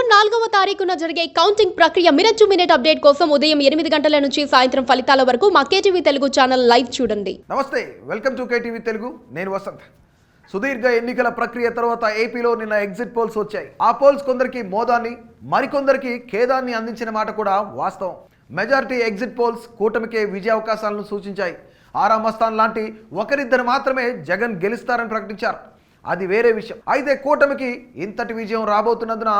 June 4వ తారీఖున జరిగే కౌంటింగ్ ప్రక్రియ మినిట్ టు మినిట్ అప్డేట్ కోసం ఉదయం 8 గంటల నుంచి సాయంత్రం ఫలితాల వరకు మా కేటీవీ తెలుగు ఛానల్ లైవ్ చూడండి. నమస్తే, వెల్కమ్ టు కేటీవీ తెలుగు. నేను వసంత్. సుదీర్ఘ ఎన్నికల ప్రక్రియ తర్వాత ఏపీలో నిన్న ఎగ్జిట్ పోల్స్ వచ్చాయి. ఆ పోల్స్ కొందరికి మోదాన్ని, మరికొందరికి ఖేదాన్ని అందించిన మాట కూడా వాస్తవం. మెజారిటీ ఎగ్జిట్ పోల్స్ కూటమికే విజయ అవకాశాలను సూచించాయి. ఆరా మస్తాన్ లాంటి ఒకరిద్దరు మాత్రమే జగన్ గెలుస్తారని ప్రకటించారు. అది వేరే విషయం. అయితే కూటమికి ఇంతటి విజయం రాబోతున్నందున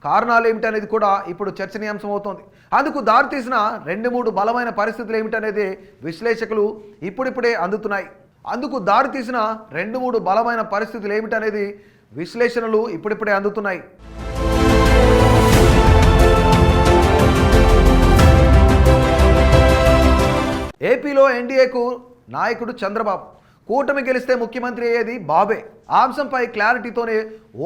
కారణాలు ఏమిటనేది కూడా ఇప్పుడు చర్చనీయాంశం అవుతోంది. అందుకు దారితీసిన 2-3 బలమైన పరిస్థితులు ఏమిటనేది విశ్లేషకులు ఇప్పుడిప్పుడే అందుతున్నాయి. అందుకు దారితీసిన 2-3 బలమైన పరిస్థితులు ఏమిటనేది విశ్లేషణలు ఇప్పుడిప్పుడే అందుతున్నాయి. ఏపీలో ఎన్డీఏకు నాయకుడు చంద్రబాబు. కూటమి గెలిస్తే ముఖ్యమంత్రి అయ్యేది బాబే. ఆ అంశంపై క్లారిటీతోనే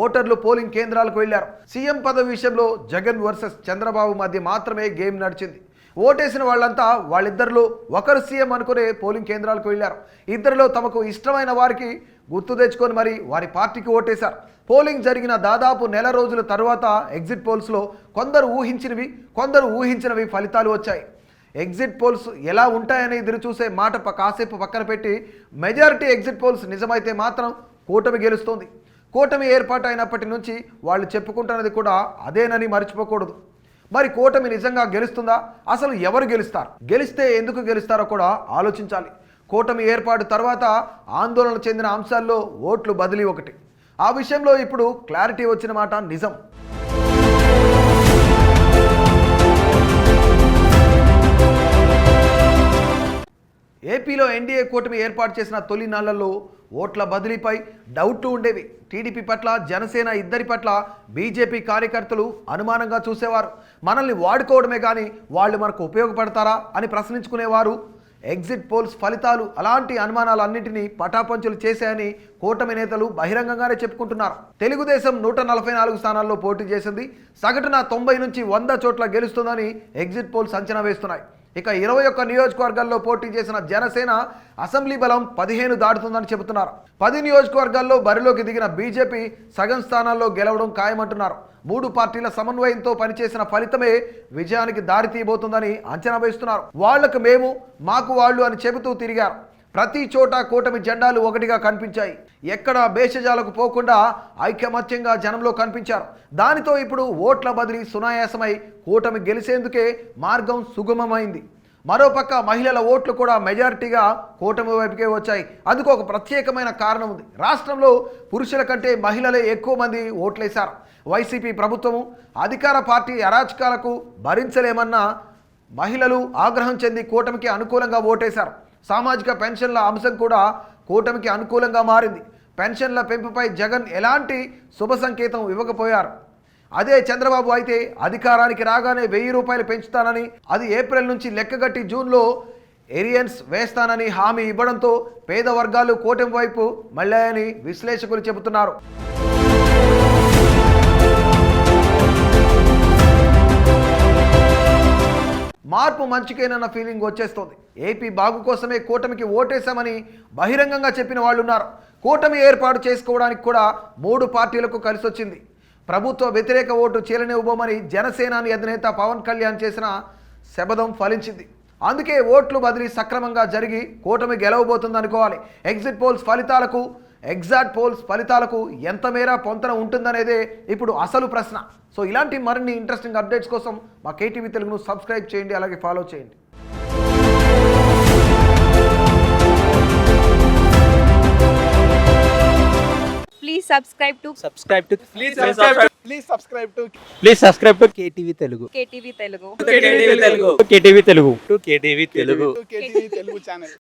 ఓటర్లు పోలింగ్ కేంద్రాలకు వెళ్లారు. సీఎం పదవి విషయంలో జగన్ వర్సెస్ చంద్రబాబు మధ్య మాత్రమే గేమ్ నడిచింది. ఓటేసిన వాళ్ళంతా వాళ్ళిద్దరిలో ఒకరు సీఎం అనుకునే పోలింగ్ కేంద్రాలకు వెళ్లారు. ఇద్దరిలో తమకు ఇష్టమైన వారికి గుర్తు తెచ్చుకొని మరి వారి పార్టీకి ఓటేశారు. పోలింగ్ జరిగిన దాదాపు నెల రోజుల తర్వాత ఎగ్జిట్ పోల్స్లో కొందరు ఊహించినవి, కొందరు ఊహించినవి ఫలితాలు వచ్చాయి. ఎగ్జిట్ పోల్స్ ఎలా ఉంటాయని ఎదురు చూసే మాట కాసేపు పక్కన పెట్టి మెజారిటీ ఎగ్జిట్ పోల్స్ నిజమైతే మాత్రం కూటమి గెలుస్తోంది. కూటమి ఏర్పాటు అయినప్పటి నుంచి వాళ్ళు చెప్పుకుంటున్నది కూడా అదేనని మర్చిపోకూడదు. మరి కూటమి నిజంగా గెలుస్తుందా? అసలు ఎవరు గెలుస్తారు? గెలిస్తే ఎందుకు గెలుస్తారో కూడా ఆలోచించాలి. కూటమి ఏర్పాటు తర్వాత ఆందోళన చెందిన అంశాల్లో ఓట్లు బదిలీ ఒకటి. ఆ విషయంలో ఇప్పుడు క్లారిటీ వచ్చిన మాట నిజం. ఏపీలో ఎన్డీఏ కూటమి ఏర్పాటు చేసిన తొలి నెలల్లో ఓట్ల బదిలీపై డౌట్లు ఉండేవి. టీడీపీ పట్ల, జనసేన ఇద్దరి పట్ల బీజేపీ కార్యకర్తలు అనుమానంగా చూసేవారు. మనల్ని వాడుకోవడమే కానీ వాళ్ళు మనకు ఉపయోగపడతారా అని ప్రశ్నించుకునేవారు. ఎగ్జిట్ పోల్స్ ఫలితాలు అలాంటి అనుమానాలన్నింటినీ పటాపంచులు చేశాయని కూటమి నేతలు బహిరంగంగానే చెప్పుకుంటున్నారు. తెలుగుదేశం 144 స్థానాల్లో పోటీ చేసింది. సగటున 90 నుంచి 100 చోట్ల గెలుస్తుందని ఎగ్జిట్ పోల్స్ అంచనా వేస్తున్నాయి. ఇక 21 నియోజకవర్గాల్లో పోటీ చేసిన జనసేన అసెంబ్లీ బలం 15 దాటుతుందని చెబుతున్నారు. 10 నియోజకవర్గాల్లో బరిలోకి దిగిన బీజేపీ సగం స్థానాల్లో గెలవడం ఖాయమంటున్నారు. 3 పార్టీల సమన్వయంతో పనిచేసిన ఫలితమే విజయానికి దారి తీయబోతుందని అంచనా వేస్తున్నారు. వాళ్లకు మేము, మాకు వాళ్ళు అని చెబుతూ తిరిగారు. ప్రతి చోట కూటమి జెండాలు ఒకటిగా కనిపించాయి. ఎక్కడ భేషజాలకు పోకుండా ఐకమత్యంగా జనంలో కనిపించారు. దానితో ఇప్పుడు ఓట్ల బదిలీ సునాయాసమై కూటమి గెలిచేందుకే మార్గం సుగమమైంది. మరోపక్క మహిళల ఓట్లు కూడా మెజారిటీగా కూటమి వైపుకే వచ్చాయి. అందుకు ఒక ప్రత్యేకమైన కారణం ఉంది. రాష్ట్రంలో పురుషుల కంటే మహిళలే ఎక్కువ మంది ఓట్లేశారు. వైసీపీ ప్రభుత్వము, అధికార పార్టీ అరాచకాలకు భరించలేమన్న మహిళలు ఆగ్రహం చెంది కూటమికి అనుకూలంగా ఓటేశారు. సామాజిక పెన్షన్ల అంశం కూడా కూటమికి అనుకూలంగా మారింది. పెన్షన్ల పెంపుపై జగన్ ఎలాంటి శుభ సంకేతం ఇవ్వకపోయారు. అదే చంద్రబాబు అయితే అధికారానికి రాగానే 1000 రూపాయలు పెంచుతానని, అది ఏప్రిల్ నుంచి లెక్కగట్టి జూన్లో ఏరియన్స్ వేస్తానని హామీ ఇవ్వడంతో పేద వర్గాలు కూటమి వైపు మళ్ళాయని విశ్లేషకులు చెబుతున్నారు. మార్పు మంచికేనన్న ఫీలింగ్ వచ్చేస్తోంది. ఏపీ బాగు కోసమే కూటమికి ఓటేశామని బహిరంగంగా చెప్పిన వాళ్ళు ఉన్నారు. కూటమి ఏర్పాటు చేసుకోవడానికి కూడా 3 పార్టీలకు కలిసొచ్చింది. ప్రభుత్వ వ్యతిరేక ఓటు చీలనివ్వబోమని జనసేనాని అధినేత పవన్ కళ్యాణ్ చేసిన శపథం ఫలించింది. అందుకే ఓట్లు బదిలీ సక్రమంగా జరిగి కూటమి గెలవబోతుంది అనుకోవాలి. ఎగ్జిట్ పోల్స్ ఫలితాలకు ఎంత మేర పొంతన ఉంటుందనేదే ఇప్పుడు అసలు ప్రశ్న. సో ఇలాంటి మరిన్ని ఇంట్రెస్టింగ్ అప్డేట్స్ కోసం మా కేటీవీ తెలుగును సబ్స్క్రైబ్ చేయండి, అలాగే ఫాలో చేయండి. Please subscribe to KTV Telugu. KTV Telugu. KTV Telugu channel.